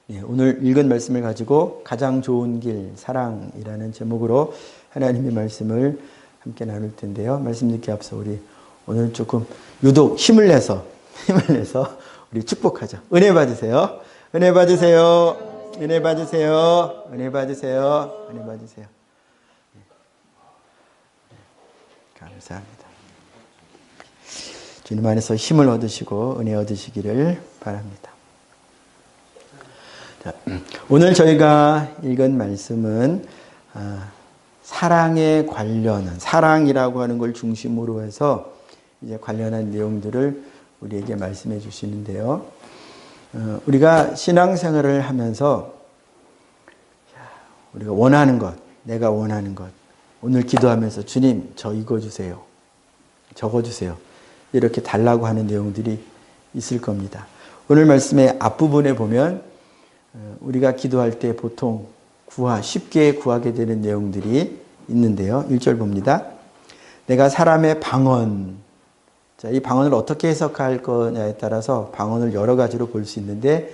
예, 오늘 읽은 말씀을 가지고 가장 좋은 길, 사랑이라는 제목으로 하나님의 말씀을 함께 나눌 텐데요. 말씀 듣기 앞서 우리 오늘 조금 유독 힘을 내서 우리 축복하자. 은혜 받으세요. 은혜 받으세요. 은혜 받으세요. 은혜 받으세요. 은혜 받으세요. 감사합니다. 주님 안에서 힘을 얻으시고 은혜 얻으시기를 바랍니다. 자, 오늘 저희가 읽은 말씀은 사랑에 관련한, 사랑이라고 하는 걸 중심으로 해서 이제 관련한 내용들을 우리에게 말씀해 주시는데요. 우리가 신앙생활을 하면서 우리가 원하는 것, 내가 원하는 것, 오늘 기도하면서 주님 저 이거 주세요, 저거 주세요, 이렇게 달라고 하는 내용들이 있을 겁니다. 오늘 말씀의 앞부분에 보면 우리가 기도할 때 보통 쉽게 구하게 되는 내용들이 있는데요. 1절 봅니다. 내가 사람의 방언, 자, 이 방언을 어떻게 해석할 거냐에 따라서 방언을 여러 가지로 볼 수 있는데,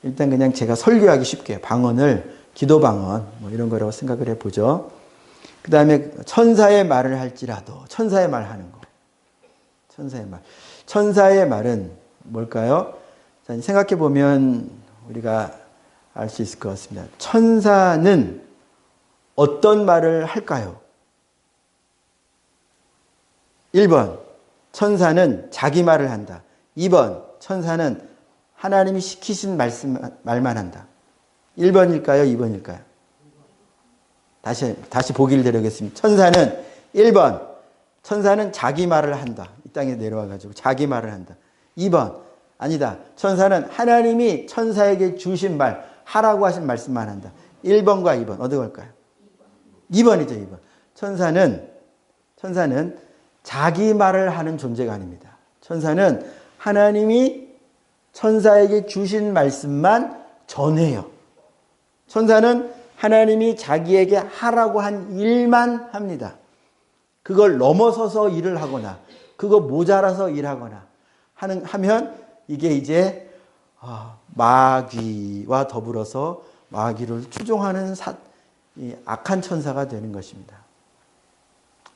일단 그냥 제가 설교하기 쉽게 방언을 기도 방언 뭐 이런 거라고 생각을 해보죠. 그 다음에 천사의 말을 할지라도, 천사의 말 하는 거, 천사의 말. 천사의 말은 뭘까요? 자, 생각해 보면 우리가 알 수 있을 것 같습니다. 천사는 어떤 말을 할까요? 1번, 천사는 자기 말을 한다. 2번, 천사는 하나님이 시키신 말만 한다. 1번일까요? 2번일까요? 다시 보기를 드리겠습니다. 천사는 1번, 천사는 자기 말을 한다. 이 땅에 내려와가지고 자기 말을 한다. 2번, 아니다. 천사는 하나님이 천사에게 주신 말, 하라고 하신 말씀만 한다. 1번과 2번 어디 갈까요? 2번이죠. 2번. 천사는 자기 말을 하는 존재가 아닙니다. 천사는 하나님이 천사에게 주신 말씀만 전해요. 천사는 하나님이 자기에게 하라고 한 일만 합니다. 그걸 넘어서서 일을 하거나 그거 모자라서 일하거나 하면 이게 이제 마귀와 더불어서 마귀를 추종하는 악한 천사가 되는 것입니다.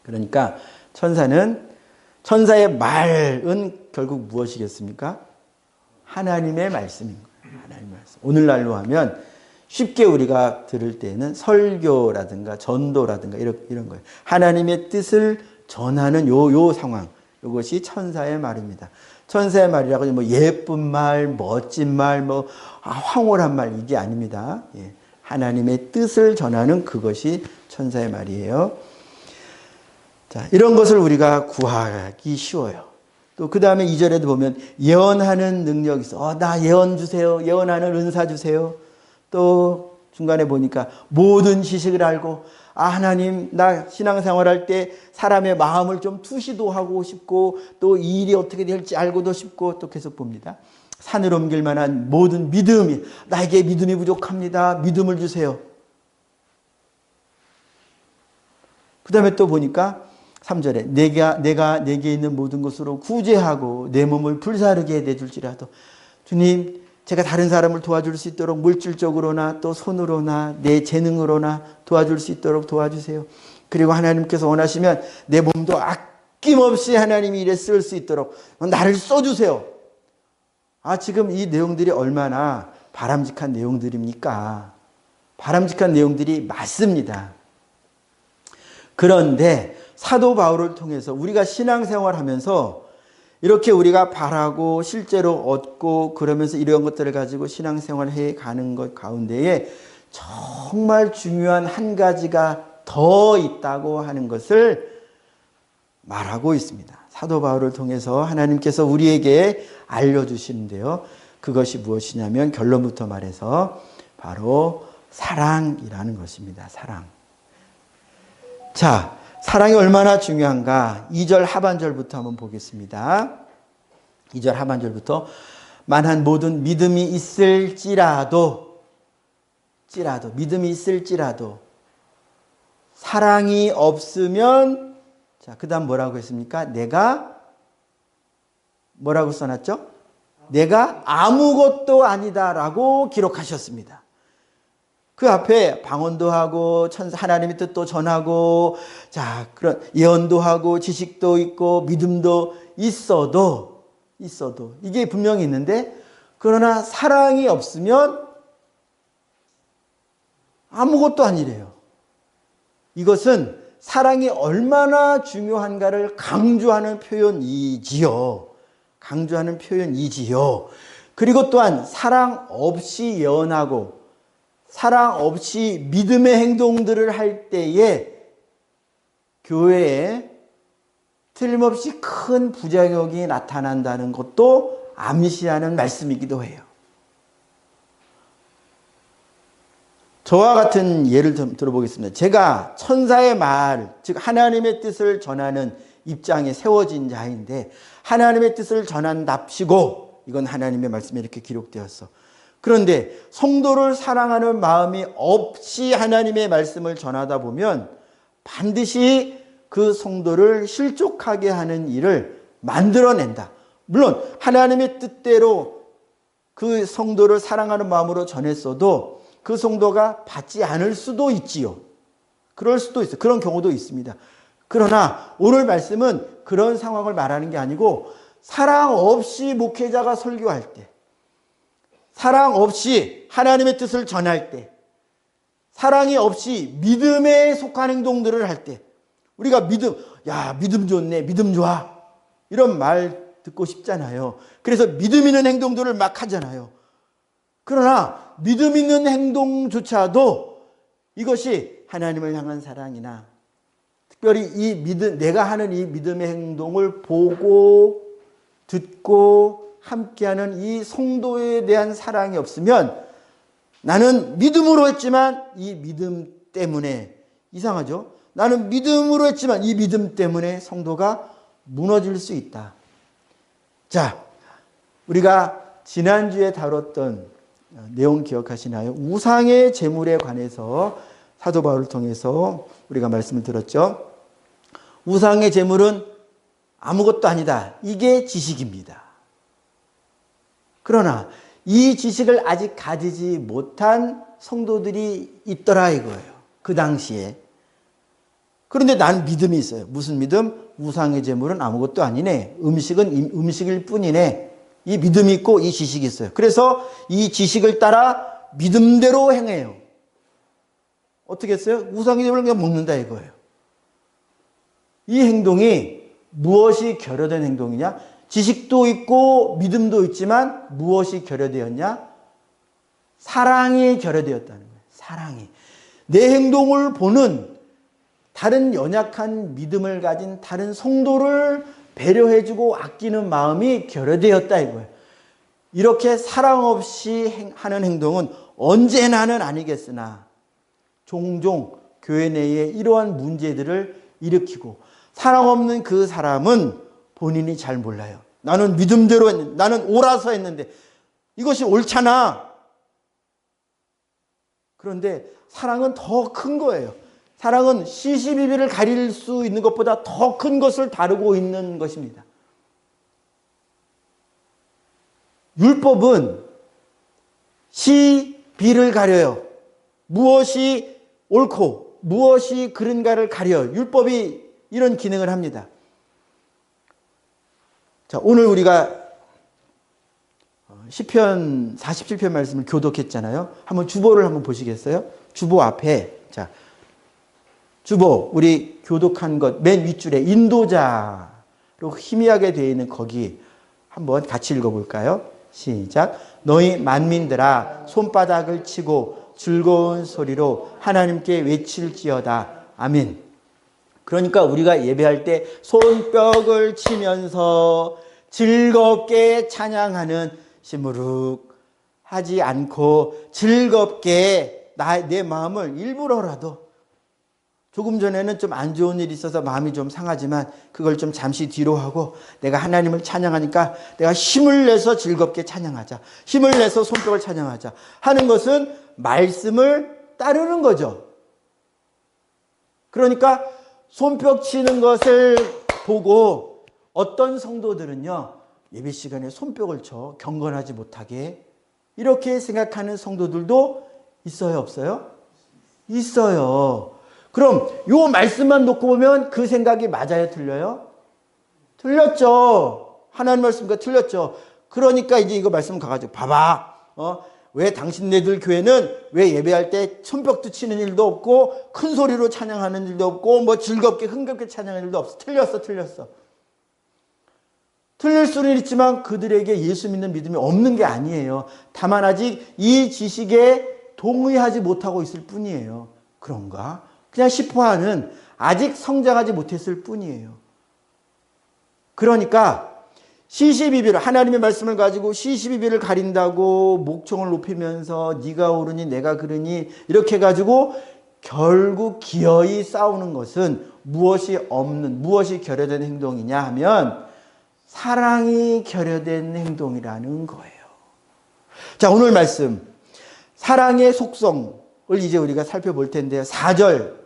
그러니까 천사의 말은 결국 무엇이겠습니까? 하나님의 말씀인 거예요. 하나님의 말씀. 오늘날로 하면 쉽게 우리가 들을 때는 설교라든가 전도라든가 이런 거예요. 하나님의 뜻을 전하는 요 상황, 이것이 천사의 말입니다. 천사의 말이라고 뭐 예쁜 말, 멋진 말, 황홀한 말, 이게 아닙니다. 예. 하나님의 뜻을 전하는 그것이 천사의 말이에요. 자, 이런 것을 우리가 구하기 쉬워요. 또 그 다음에 2절에도 보면 예언하는 능력이 있어. 나 예언 주세요. 예언하는 은사 주세요. 또 중간에 보니까 모든 지식을 알고, 하나님, 나 신앙생활할 때 사람의 마음을 좀 투시도 하고 싶고, 또 이 일이 어떻게 될지 알고도 싶고, 또 계속 봅니다. 산을 옮길 만한 모든 믿음이, 나에게 믿음이 부족합니다. 믿음을 주세요. 그 다음에 또 보니까 3절에 내가 내게 있는 모든 것으로 구제하고 내 몸을 불사르게 내줄지라도, 주님, 제가 다른 사람을 도와줄 수 있도록 물질적으로나 또 손으로나 내 재능으로나 도와줄 수 있도록 도와주세요. 그리고 하나님께서 원하시면 내 몸도 아낌없이 하나님이 일에 쓸 수 있도록 나를 써주세요. 지금 이 내용들이 얼마나 바람직한 내용들입니까? 바람직한 내용들이 맞습니다. 그런데 사도 바울을 통해서 우리가 신앙생활하면서 이렇게 우리가 바라고 실제로 얻고 그러면서 이런 것들을 가지고 신앙생활해 가는 것 가운데에 정말 중요한 한 가지가 더 있다고 하는 것을 말하고 있습니다. 사도 바울을 통해서 하나님께서 우리에게 알려주시는데요. 그것이 무엇이냐면 결론부터 말해서 바로 사랑이라는 것입니다. 사랑. 자, 사랑이 얼마나 중요한가? 2절 하반절부터 한번 보겠습니다. 2절 하반절부터 만한 모든 믿음이 있을지라도 믿음이 있을지라도 사랑이 없으면, 자, 그 다음 뭐라고 했습니까? 내가 뭐라고 써놨죠? 내가 아무것도 아니다라고 기록하셨습니다. 그 앞에 방언도 하고 하나님의 뜻도 전하고 자 그런 예언도 하고 지식도 있고 믿음도 있어도 이게 분명히 있는데 그러나 사랑이 없으면 아무것도 아니래요. 이것은 사랑이 얼마나 중요한가를 강조하는 표현이지요. 그리고 또한 사랑 없이 예언하고 사랑 없이 믿음의 행동들을 할 때에 교회에 틀림없이 큰 부작용이 나타난다는 것도 암시하는 말씀이기도 해요. 저와 같은 예를 좀 들어보겠습니다. 제가 천사의 말, 즉 하나님의 뜻을 전하는 입장에 세워진 자인데 하나님의 뜻을 전한답시고 이건 하나님의 말씀에 이렇게 기록되었어. 그런데 성도를 사랑하는 마음이 없이 하나님의 말씀을 전하다 보면 반드시 그 성도를 실족하게 하는 일을 만들어낸다. 물론 하나님의 뜻대로 그 성도를 사랑하는 마음으로 전했어도 그 성도가 받지 않을 수도 있지요. 그럴 수도 있어요. 그런 경우도 있습니다. 그러나 오늘 말씀은 그런 상황을 말하는 게 아니고 사랑 없이 목회자가 설교할 때, 사랑 없이 하나님의 뜻을 전할 때, 사랑이 없이 믿음에 속한 행동들을 할 때, 우리가 믿음 좋네, 믿음 좋아. 이런 말 듣고 싶잖아요. 그래서 믿음 있는 행동들을 막 하잖아요. 그러나 믿음 있는 행동조차도 이것이 하나님을 향한 사랑이나 특별히 내가 하는 이 믿음의 행동을 보고 듣고 함께하는 이 성도에 대한 사랑이 없으면 나는 믿음으로 했지만 이 믿음 때문에 이상하죠? 나는 믿음으로 했지만 이 믿음 때문에 성도가 무너질 수 있다. 자, 우리가 지난주에 다뤘던 내용 기억하시나요? 우상의 제물에 관해서 사도 바울을 통해서 우리가 말씀을 들었죠. 우상의 제물은 아무것도 아니다. 이게 지식입니다. 그러나 이 지식을 아직 가지지 못한 성도들이 있더라 이거예요. 그 당시에. 그런데 난 믿음이 있어요. 무슨 믿음? 우상의 제물은 아무것도 아니네. 음식은 음식일 뿐이네. 이 믿음이 있고 이 지식이 있어요. 그래서 이 지식을 따라 믿음대로 행해요. 어떻게 했어요? 우상의 제물을 그냥 먹는다 이거예요. 이 행동이 무엇이 결여된 행동이냐? 지식도 있고 믿음도 있지만 무엇이 결여되었냐? 사랑이 결여되었다는 거예요. 사랑이. 내 행동을 보는 다른 연약한 믿음을 가진 다른 성도를 배려해주고 아끼는 마음이 결여되었다 이거예요. 이렇게 사랑 없이 하는 행동은 언제나는 아니겠으나 종종 교회 내에 이러한 문제들을 일으키고 사랑 없는 그 사람은 본인이 잘 몰라요. 나는 믿음대로 했는데, 나는 옳아서 했는데 이것이 옳잖아. 그런데 사랑은 더 큰 거예요. 사랑은 시시비비를 가릴 수 있는 것보다 더 큰 것을 다루고 있는 것입니다. 율법은 시비를 가려요. 무엇이 옳고 무엇이 그른가를 가려요. 율법이 이런 기능을 합니다. 자, 오늘 우리가 시편 47편 말씀을 교독했잖아요. 한번 주보를 한번 보시겠어요? 주보 앞에 자, 주보 우리 교독한 것 맨 윗줄에 인도자로 희미하게 되어 있는 거기 한번 같이 읽어볼까요? 시작. 너희 만민들아 손바닥을 치고 즐거운 소리로 하나님께 외칠지어다. 아멘. 그러니까 우리가 예배할 때 손뼉을 치면서 즐겁게 찬양하는 시무룩 하지 않고 즐겁게 내 마음을 일부러라도 조금 전에는 좀 안 좋은 일이 있어서 마음이 좀 상하지만 그걸 좀 잠시 뒤로 하고 내가 하나님을 찬양하니까 내가 힘을 내서 즐겁게 찬양하자. 힘을 내서 손뼉을 찬양하자 하는 것은 말씀을 따르는 거죠. 그러니까 손뼉 치는 것을 보고 어떤 성도들은요, 예배 시간에 손뼉을 쳐 경건하지 못하게 이렇게 생각하는 성도들도 있어요, 없어요? 있어요. 그럼 요 말씀만 놓고 보면 그 생각이 맞아요, 틀려요? 틀렸죠. 하나님 말씀과 틀렸죠. 그러니까 이제 이거 말씀 가가지고 봐봐. 왜 당신네들 교회는 왜 예배할 때 손뼉도 치는 일도 없고 큰 소리로 찬양하는 일도 없고 뭐 즐겁게 흥겹게 찬양하는 일도 없어. 틀렸어. 틀릴 수는 있지만 그들에게 예수 믿는 믿음이 없는 게 아니에요. 다만 아직 이 지식에 동의하지 못하고 있을 뿐이에요. 그런가? 그냥 싶어하는 아직 성장하지 못했을 뿐이에요. 그러니까 시시비비를 하나님의 말씀을 가지고 시시비비를 가린다고 목청을 높이면서 네가 옳으니 내가 그르니 이렇게 가지고 결국 기어이 싸우는 것은 무엇이 결여된 행동이냐 하면 사랑이 결여된 행동이라는 거예요. 자, 오늘 말씀 사랑의 속성을 이제 우리가 살펴볼 텐데요. 4절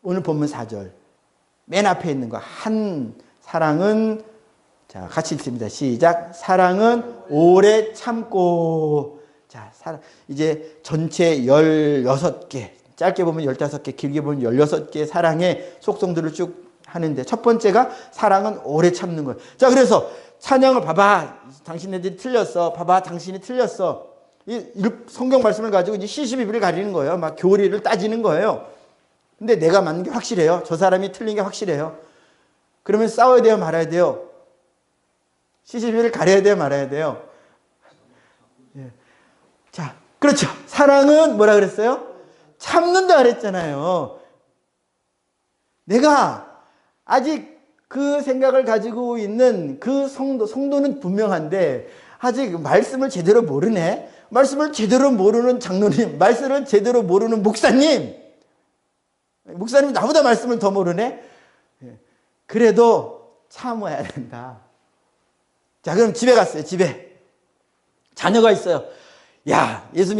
오늘 본문 4절 맨 앞에 있는 거 한 사랑은 자, 같이 읽습니다. 시작. 사랑은 오래 참고. 자, 이제 전체 16개, 짧게 보면 15개, 길게 보면 16개의 사랑의 속성들을 쭉 하는데 첫 번째가 사랑은 오래 참는 거예요. 자, 그래서 찬양을 봐봐. 당신네들이 틀렸어. 봐봐. 당신이 틀렸어. 이 성경 말씀을 가지고 이제 시시비비를 가리는 거예요. 막 교리를 따지는 거예요. 근데 내가 맞는 게 확실해요. 저 사람이 틀린 게 확실해요. 그러면 싸워야 돼요? 말아야 돼요? 시시비비를 가려야 돼요? 말아야 돼요? 예. 자, 그렇죠. 사랑은 뭐라 그랬어요? 참는다 그랬잖아요. 내가 아직 그 생각을 가지고 있는 그 성도는 분명한데 아직 말씀을 제대로 모르네. 말씀을 제대로 모르는 장로님, 말씀을 제대로 모르는 목사님이 나보다 말씀을 더 모르네. 그래도 참아야 된다. 자, 그럼 집에 갔어요. 집에 자녀가 있어요. 야, 예수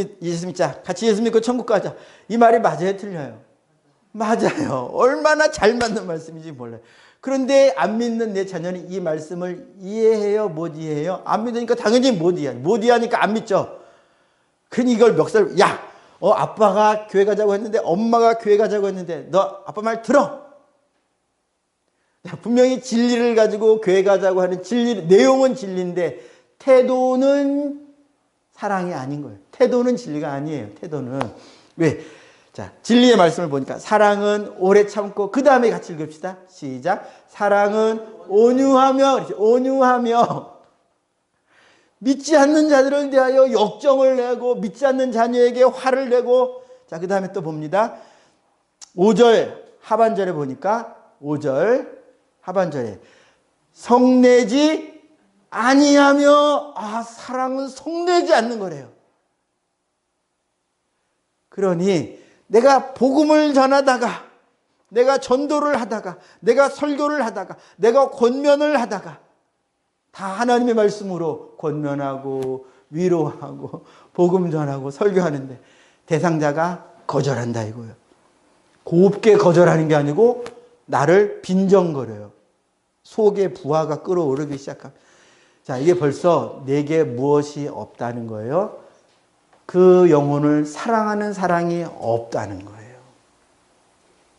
믿자. 같이 예수 믿고 천국 가자. 이 말이 맞아요, 틀려요? 맞아요. 얼마나 잘 맞는 말씀인지 몰라요. 그런데 안 믿는 내 자녀는 이 말씀을 이해해요? 못 이해해요? 안 믿으니까 당연히 못 이해해요. 못 이해하니까 안 믿죠. 그러니 이걸 아빠가 교회 가자고 했는데 엄마가 교회 가자고 했는데 너 아빠 말 들어. 분명히 진리를 가지고 교회 가자고 하는 내용은 진리인데 태도는 사랑이 아닌 거예요. 태도는 진리가 아니에요. 태도는. 왜? 자, 진리의 말씀을 보니까 사랑은 오래 참고 그 다음에 같이 읽읍시다. 시작. 사랑은 온유하며 믿지 않는 자들을 대하여 역정을 내고 믿지 않는 자녀에게 화를 내고 자, 그 다음에 또 봅니다. 5절 하반절에 보니까 5절 하반절에 성내지 아니하며 사랑은 성내지 않는 거래요. 그러니 내가 복음을 전하다가 내가 전도를 하다가 내가 설교를 하다가 내가 권면을 하다가 다 하나님의 말씀으로 권면하고 위로하고 복음 전하고 설교하는데 대상자가 거절한다 이거예요. 곱게 거절하는 게 아니고 나를 빈정거려요. 속에 부하가 끓어오르기 시작합니다. 자, 이게 벌써 내게 무엇이 없다는 거예요? 그 영혼을 사랑하는 사랑이 없다는 거예요.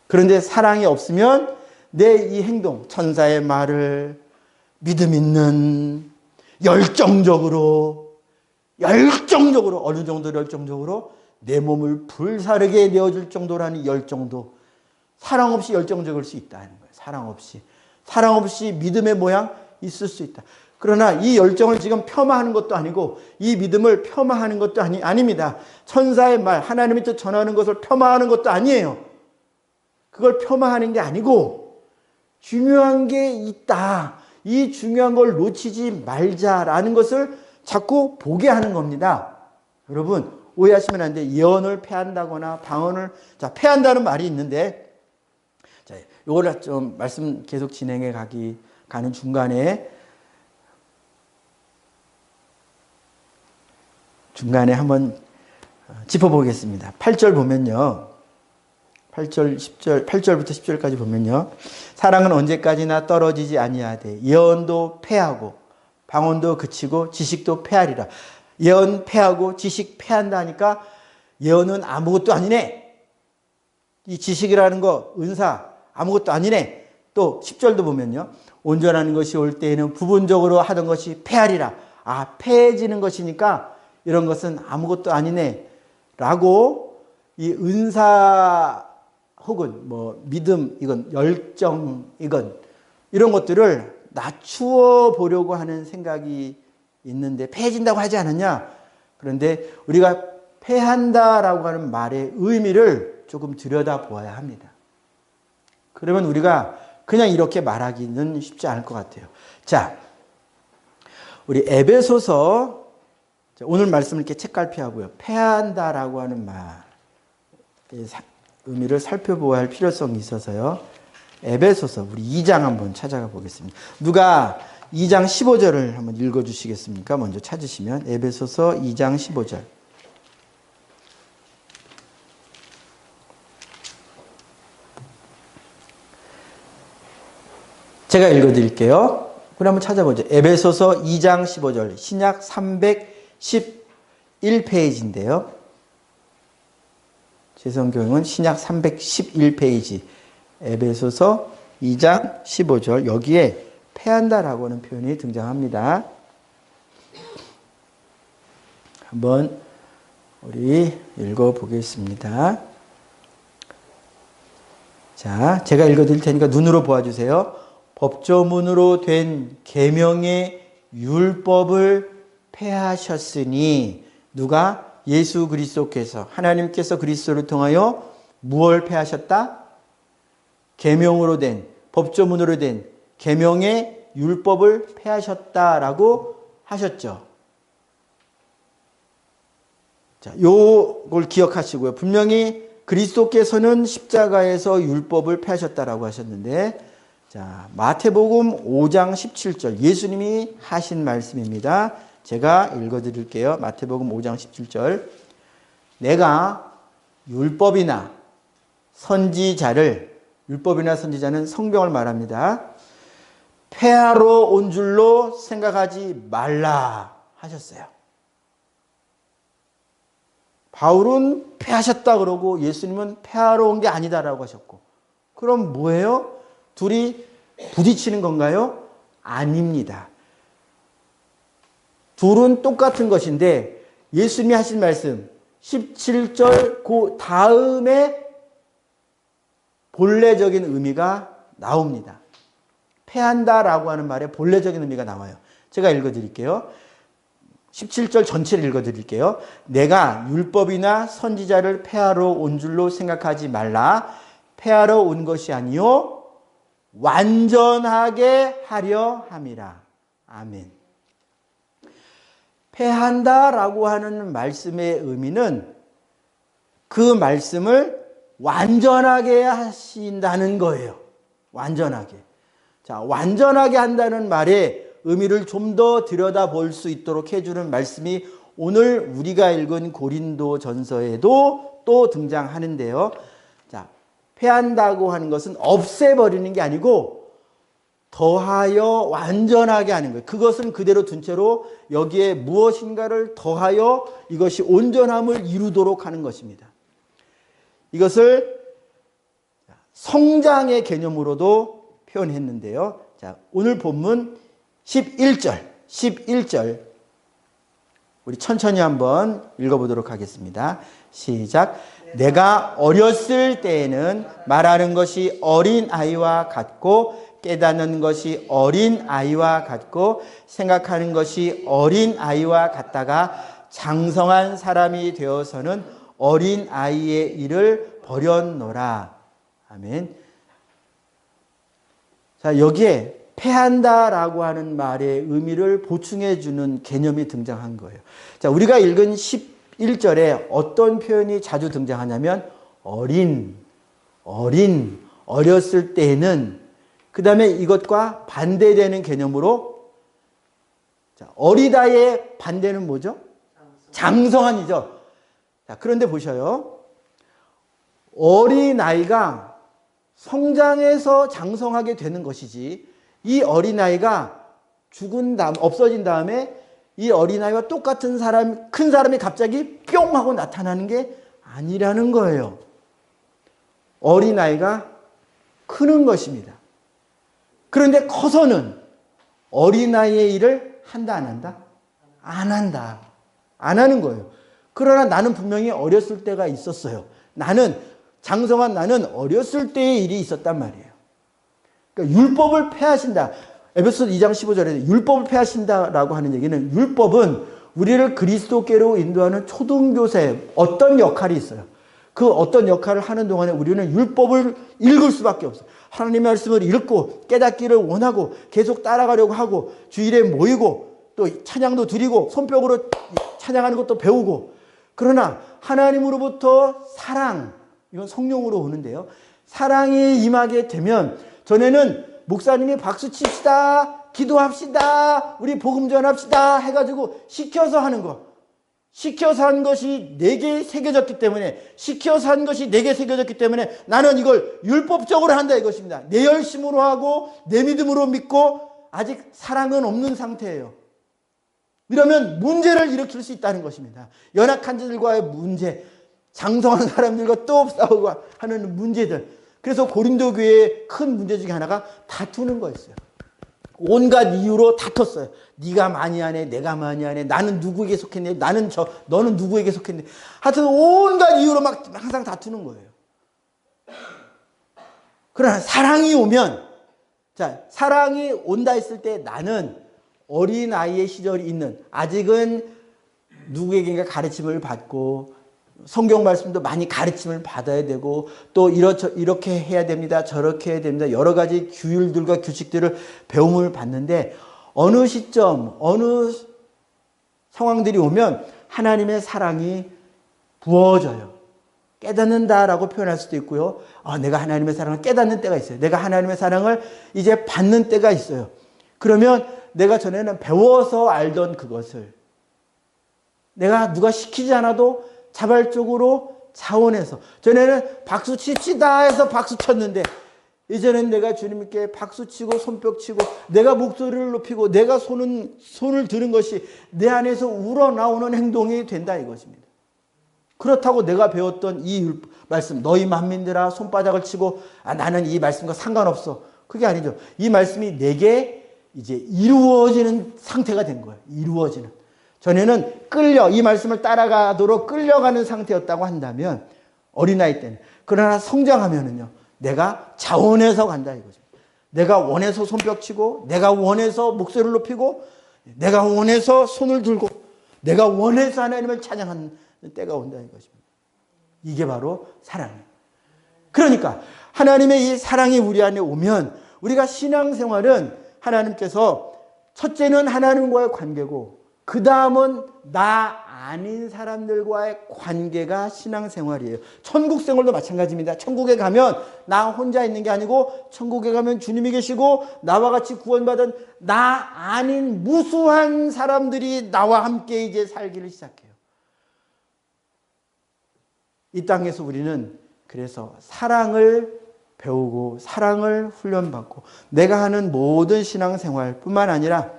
그런데 사랑이 없으면 내 이 행동, 천사의 말을 믿음 있는 열정적으로 어느 정도 열정적으로 내 몸을 불사르게 내어줄 정도라는 열정도 사랑 없이 열정적일 수 있다는 거예요. 사랑 없이 믿음의 모양 있을 수 있다. 그러나 이 열정을 지금 폄하하는 것도 아니고 이 믿음을 폄하하는 것도 아닙니다. 천사의 말, 하나님이 또 전하는 것을 폄하하는 것도 아니에요. 그걸 폄하하는 게 아니고 중요한 게 있다. 이 중요한 걸 놓치지 말자라는 것을 자꾸 보게 하는 겁니다. 여러분 오해하시면 안 돼요. 예언을 폐한다거나 방언을 폐한다는 말이 있는데 자, 이거를 좀 말씀 계속 진행해 가는 중간에 한번 짚어보겠습니다. 8절 보면요. 8절, 10절, 8절부터 10절까지 보면요. 사랑은 언제까지나 떨어지지 아니하되 예언도 패하고 방언도 그치고 지식도 패하리라. 예언 패하고 지식 패한다 하니까 예언은 아무것도 아니네. 이 지식이라는 거, 은사 아무것도 아니네. 또 10절도 보면요. 온전한 것이 올 때에는 부분적으로 하던 것이 패하리라. 아, 패해지는 것이니까 이런 것은 아무것도 아니네. 라고 이 은사 혹은 뭐 믿음, 이건 열정, 이건 이런 것들을 낮추어 보려고 하는 생각이 있는데 패해진다고 하지 않았냐? 그런데 우리가 패한다라고 하는 말의 의미를 조금 들여다보아야 합니다. 그러면 우리가 그냥 이렇게 말하기는 쉽지 않을 것 같아요. 자, 우리 에베소서 오늘 말씀을 이렇게 책갈피하고요. 패한다라고 하는 말의 의미를 살펴보아야 할 필요성이 있어서요. 에베소서 우리 2장 한번 찾아가 보겠습니다. 누가 2장 15절을 한번 읽어주시겠습니까? 먼저 찾으시면 에베소서 2장 15절. 제가 읽어드릴게요. 우리 한번 찾아보죠. 에베소서 2장 15절 신약 311페이지인데요. 제 성경은 신약 311페이지 에베소서 2장 15절 여기에 패한다라고 하는 표현이 등장합니다. 한번 우리 읽어보겠습니다. 자, 제가 읽어드릴 테니까 눈으로 보아주세요. 법조문으로 된 계명의 율법을 폐하셨으니 누가? 예수 그리스도께서 하나님께서 그리스도를 통하여 무엇을 폐하셨다? 계명으로 된 법조문으로 된 계명의 율법을 폐하셨다라고 하셨죠. 자, 요걸 기억하시고요. 분명히 그리스도께서는 십자가에서 율법을 폐하셨다라고 하셨는데 자, 마태복음 5장 17절 예수님이 하신 말씀입니다. 제가 읽어드릴게요. 마태복음 5장 17절 내가 율법이나 선지자를 율법이나 선지자는 성경을 말합니다. 폐하러 온 줄로 생각하지 말라 하셨어요. 바울은 폐하셨다 그러고 예수님은 폐하러 온 게 아니다라고 하셨고 그럼 뭐예요? 둘이 부딪히는 건가요? 아닙니다. 둘은 똑같은 것인데 예수님이 하신 말씀 17절 그 다음에 본래적인 의미가 나옵니다. 패한다라고 하는 말에 본래적인 의미가 나와요. 제가 읽어드릴게요. 17절 전체를 읽어드릴게요. 내가 율법이나 선지자를 폐하러 온 줄로 생각하지 말라. 폐하러 온 것이 아니요 완전하게 하려 함이라. 아멘. 폐한다라고 하는 말씀의 의미는 그 말씀을 완전하게 하신다는 거예요. 완전하게. 자, 완전하게 한다는 말의 의미를 좀 더 들여다볼 수 있도록 해주는 말씀이 오늘 우리가 읽은 고린도전서에도 또 등장하는데요. 자, 폐한다고 하는 것은 없애버리는 게 아니고 더하여 완전하게 하는 거예요. 그것은 그대로 둔 채로 여기에 무엇인가를 더하여 이것이 온전함을 이루도록 하는 것입니다. 이것을 성장의 개념으로도 표현했는데요. 자, 오늘 본문 11절 우리 천천히 한번 읽어보도록 하겠습니다. 시작. 내가 어렸을 때에는 말하는 것이 어린아이와 같고 깨닫는 것이 어린아이와 같고 생각하는 것이 어린아이와 같다가 장성한 사람이 되어서는 어린아이의 일을 버렸노라. 아멘. 자, 여기에 패한다라고 하는 말의 의미를 보충해 주는 개념이 등장한 거예요. 자, 우리가 읽은 11절에 어떤 표현이 자주 등장하냐면 어렸을 때에는 그 다음에 이것과 반대되는 개념으로 자, 어리다의 반대는 뭐죠? 장성한이죠. 자, 그런데 보셔요. 어린아이가 성장해서 장성하게 되는 것이지, 이 어린아이가 죽은 다음, 없어진 다음에 이 어린아이와 똑같은 사람, 큰 사람이 갑자기 뿅 하고 나타나는 게 아니라는 거예요. 어린아이가 크는 것입니다. 그런데 커서는 어린아이의 일을 한다, 안 한다? 안 한다. 안 하는 거예요. 그러나 나는 분명히 어렸을 때가 있었어요. 장성한 나는 어렸을 때의 일이 있었단 말이에요. 그러니까 율법을 폐하신다. 에베소 2장 15절에 율법을 폐하신다라고 하는 얘기는, 율법은 우리를 그리스도께로 인도하는 초등교사의 어떤 역할이 있어요. 그 어떤 역할을 하는 동안에 우리는 율법을 읽을 수밖에 없어요. 하나님의 말씀을 읽고 깨닫기를 원하고 계속 따라가려고 하고 주일에 모이고 또 찬양도 드리고 손뼉으로 찬양하는 것도 배우고, 그러나 하나님으로부터 사랑, 이건 성령으로 오는데요. 사랑이 임하게 되면, 전에는 목사님이 박수 칩시다, 기도합시다, 우리 복음 전합시다 해가지고 시켜서 하는 거. 시켜서 한 것이 내게 새겨졌기 때문에, 나는 이걸 율법적으로 한다 이것입니다. 내 열심으로 하고 내 믿음으로 믿고 아직 사랑은 없는 상태예요. 이러면 문제를 일으킬 수 있다는 것입니다. 연약한 자들과의 문제, 장성한 사람들과 또 싸우고 하는 문제들. 그래서 고린도 교회의 큰 문제 중에 하나가 다투는 거였어요. 온갖 이유로 다퉜어요. 네가 많이 하네, 내가 많이 하네, 나는 누구에게 속했네, 너는 누구에게 속했네. 하여튼 온갖 이유로 막 항상 다투는 거예요. 그러나 사랑이 오면, 사랑이 온다 했을 때 나는 어린아이의 시절이 있는, 아직은 누구에게인가 가르침을 받고 성경 말씀도 많이 가르침을 받아야 되고, 또 이렇게 해야 됩니다, 저렇게 해야 됩니다, 여러 가지 규율들과 규칙들을 배움을 받는데, 어느 시점, 어느 상황들이 오면 하나님의 사랑이 부어져요. 깨닫는다라고 표현할 수도 있고요. 내가 하나님의 사랑을 깨닫는 때가 있어요. 내가 하나님의 사랑을 이제 받는 때가 있어요. 그러면 내가 전에는 배워서 알던 그것을, 내가 누가 시키지 않아도 자발적으로 자원해서, 전에는 박수 칩시다 해서 박수 쳤는데, 이제는 내가 주님께 박수 치고 손뼉 치고 내가 목소리를 높이고 내가 손을 드는 것이 내 안에서 우러나오는 행동이 된다 이것입니다. 그렇다고 내가 배웠던 이 말씀, 너희 만민들아 손바닥을 치고 나는 이 말씀과 상관없어, 그게 아니죠. 이 말씀이 내게 이제 이루어지는 상태가 된 거예요. 이루어지는. 전에는 이 말씀을 따라가도록 끌려가는 상태였다고 한다면, 어린아이 때는. 그러나 성장하면은요, 내가 자원해서 간다 이거죠. 내가 원해서 손뼉 치고, 내가 원해서 목소리를 높이고, 내가 원해서 손을 들고, 내가 원해서 하나님을 찬양하는 때가 온다 이것입니다. 이게 바로 사랑이에요. 그러니까 하나님의 이 사랑이 우리 안에 오면, 우리가 신앙생활은 하나님께서 첫째는 하나님과의 관계고, 그 다음은 나 아닌 사람들과의 관계가 신앙생활이에요. 천국 생활도 마찬가지입니다. 천국에 가면 나 혼자 있는 게 아니고, 천국에 가면 주님이 계시고 나와 같이 구원받은 나 아닌 무수한 사람들이 나와 함께 이제 살기를 시작해요. 이 땅에서 우리는 그래서 사랑을 배우고 사랑을 훈련받고, 내가 하는 모든 신앙생활뿐만 아니라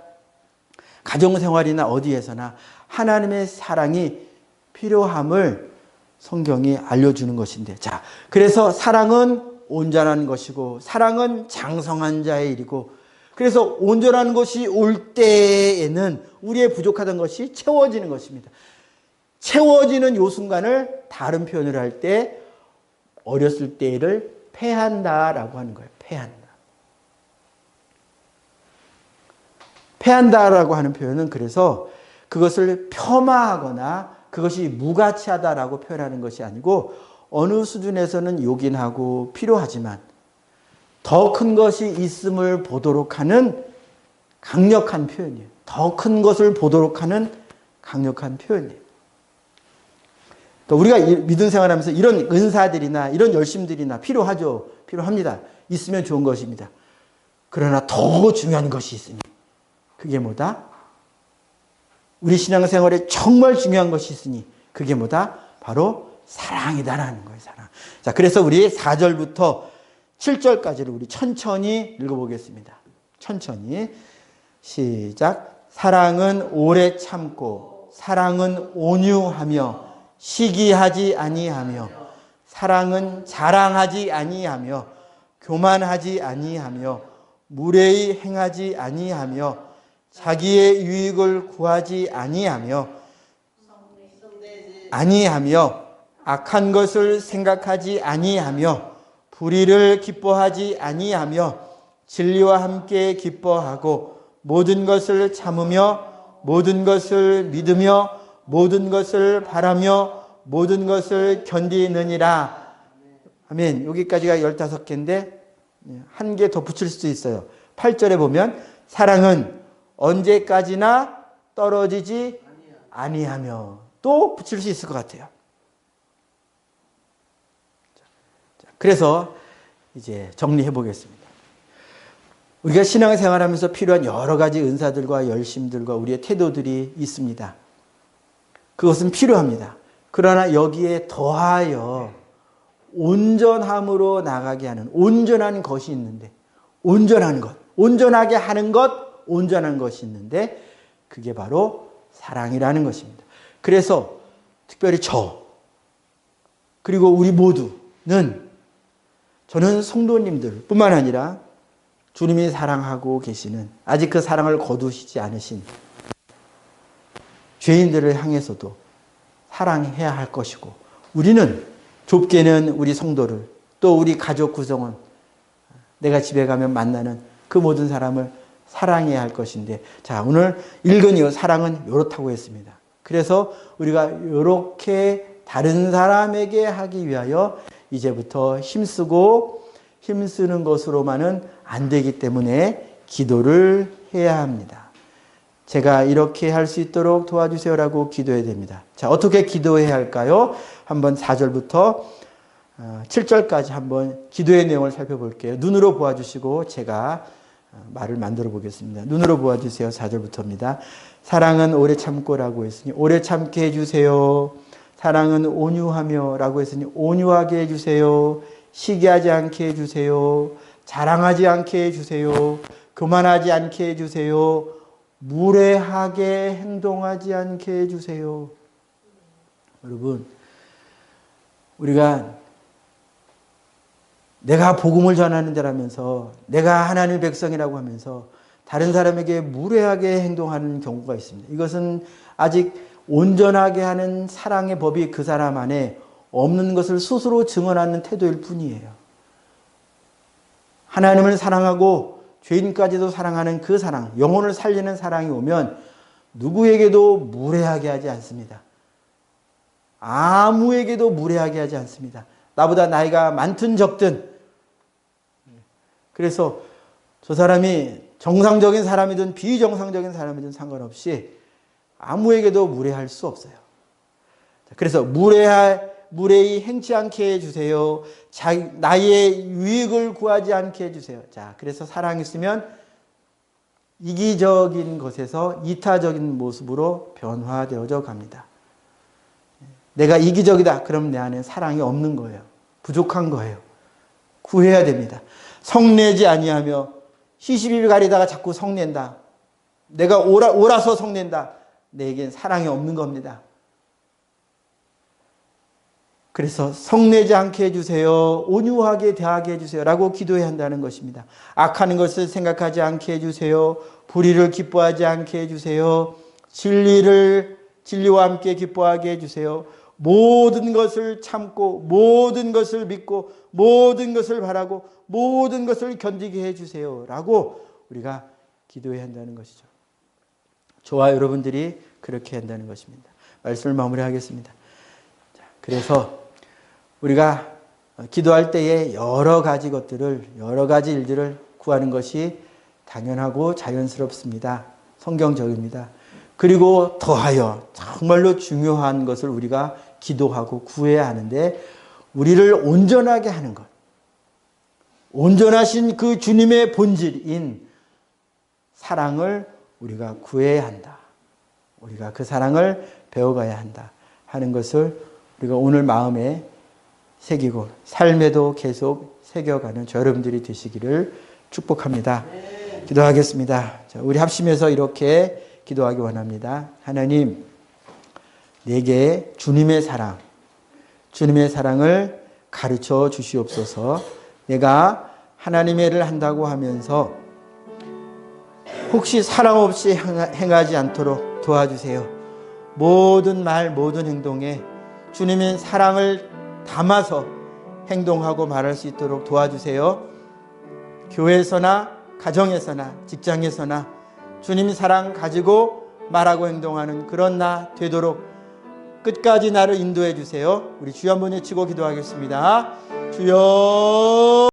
가정생활이나 어디에서나 하나님의 사랑이 필요함을 성경이 알려주는 것인데, 그래서 사랑은 온전한 것이고 사랑은 장성한 자의 일이고, 그래서 온전한 것이 올 때에는 우리의 부족하던 것이 채워지는 것입니다. 채워지는 요 순간을 다른 표현을 할 때 어렸을 때를 패한다라고 하는 거예요. 패한다라고 하는 표현은, 그래서 그것을 폄하하거나 그것이 무가치하다라고 표현하는 것이 아니고, 어느 수준에서는 요긴하고 필요하지만 더 큰 것이 있음을 보도록 하는 강력한 표현이에요. 더 큰 것을 보도록 하는 강력한 표현이에요. 그러니까 우리가 믿음 생활하면서 이런 은사들이나 이런 열심들이나 필요하죠. 필요합니다. 있으면 좋은 것입니다. 그러나 더 중요한 것이 있으니, 그게 뭐다? 우리 신앙생활에 정말 중요한 것이 있으니, 그게 뭐다? 바로 사랑이다라는 거예요. 사랑. 자, 그래서 우리 4절부터 7절까지를 우리 천천히 읽어보겠습니다. 천천히 시작. 사랑은 오래 참고 사랑은 온유하며 시기하지 아니하며 사랑은 자랑하지 아니하며 교만하지 아니하며 무례히 행하지 아니하며 자기의 유익을 구하지 아니하며 악한 것을 생각하지 아니하며 불의를 기뻐하지 아니하며 진리와 함께 기뻐하고 모든 것을 참으며 모든 것을 믿으며 모든 것을 바라며 모든 것을 견디느니라. 아멘. 여기까지가 15개인데 한 개 더 붙일 수도 있어요. 8절에 보면 사랑은 언제까지나 떨어지지 아니하며 또 붙일 수 있을 것 같아요. 그래서 이제 정리해 보겠습니다. 우리가 신앙생활하면서 필요한 여러 가지 은사들과 열심들과 우리의 태도들이 있습니다. 그것은 필요합니다. 그러나 여기에 더하여 온전함으로 나가게 하는 온전한 것이 있는데, 온전한 것, 온전하게 하는 것, 온전한 것이 있는데 그게 바로 사랑이라는 것입니다. 그래서 특별히 그리고 우리 모두는, 저는 성도님들 뿐만 아니라 주님이 사랑하고 계시는, 아직 그 사랑을 거두시지 않으신 죄인들을 향해서도 사랑해야 할 것이고, 우리는 좁게는 우리 성도를, 또 우리 가족 구성원, 내가 집에 가면 만나는 그 모든 사람을 사랑해야 할 것인데, 자, 오늘 읽은 이 사랑은 요렇다고 했습니다. 그래서 우리가 요렇게 다른 사람에게 하기 위하여 이제부터 힘쓰는 것으로만은 안 되기 때문에 기도를 해야 합니다. 제가 이렇게 할 수 있도록 도와주세요라고 기도해야 됩니다. 자, 어떻게 기도해야 할까요? 한번 4절부터 7절까지 한번 기도의 내용을 살펴볼게요. 눈으로 보아주시고 제가 말을 만들어 보겠습니다. 눈으로 보아주세요. 4절부터입니다. 사랑은 오래 참고라고 했으니 오래 참게 해주세요. 사랑은 온유하며 라고 했으니 온유하게 해주세요. 시기하지 않게 해주세요. 자랑하지 않게 해주세요. 교만하지 않게 해주세요. 무례하게 행동하지 않게 해주세요. 여러분, 우리가 내가 복음을 전하는 자라면서, 내가 하나님의 백성이라고 하면서 다른 사람에게 무례하게 행동하는 경우가 있습니다. 이것은 아직 온전하게 하는 사랑의 법이 그 사람 안에 없는 것을 스스로 증언하는 태도일 뿐이에요. 하나님을 사랑하고 죄인까지도 사랑하는 그 사랑, 영혼을 살리는 사랑이 오면 누구에게도 무례하게 하지 않습니다. 아무에게도 무례하게 하지 않습니다. 나보다 나이가 많든 적든. 그래서 저 사람이 정상적인 사람이든 비정상적인 사람이든 상관없이 아무에게도 무례할 수 없어요. 그래서 무례히 행치 않게 해주세요. 나의 유익을 구하지 않게 해주세요. 자, 그래서 사랑이 있으면 이기적인 것에서 이타적인 모습으로 변화되어져 갑니다. 내가 이기적이다. 그럼 내 안에 사랑이 없는 거예요. 부족한 거예요. 구해야 됩니다. 성내지 아니하며 시시비비 가리다가 자꾸 성낸다. 내가 옳아서 성낸다. 내겐 사랑이 없는 겁니다. 그래서 성내지 않게 해주세요. 온유하게 대하게 해주세요. 라고 기도해야 한다는 것입니다. 악하는 것을 생각하지 않게 해주세요. 불의를 기뻐하지 않게 해주세요. 진리와 함께 기뻐하게 해주세요. 모든 것을 참고 모든 것을 믿고 모든 것을 바라고 모든 것을 견디게 해주세요. 라고 우리가 기도해야 한다는 것이죠. 저와 여러분들이 그렇게 한다는 것입니다. 말씀을 마무리하겠습니다. 그래서 우리가 기도할 때에 여러 가지 일들을 구하는 것이 당연하고 자연스럽습니다. 성경적입니다. 그리고 더하여 정말로 중요한 것을 우리가 기도하고 구해야 하는데, 우리를 온전하게 하는 것, 온전하신 그 주님의 본질인 사랑을 우리가 구해야 한다. 우리가 그 사랑을 배워가야 한다 하는 것을 우리가 오늘 마음에 새기고 삶에도 계속 새겨가는 저 여러분들이 되시기를 축복합니다. 기도하겠습니다. 자, 우리 합심해서 이렇게 기도하기 원합니다. 하나님, 내게 주님의 사랑을 가르쳐 주시옵소서. 내가 하나님의 일을 한다고 하면서 혹시 사랑 없이 행하지 않도록 도와주세요. 모든 말, 모든 행동에 주님의 사랑을 담아서 행동하고 말할 수 있도록 도와주세요. 교회에서나 가정에서나 직장에서나 주님 사랑 가지고 말하고 행동하는 그런 나 되도록 끝까지 나를 인도해 주세요. 우리 주여 한번 외치고 기도하겠습니다. 주여.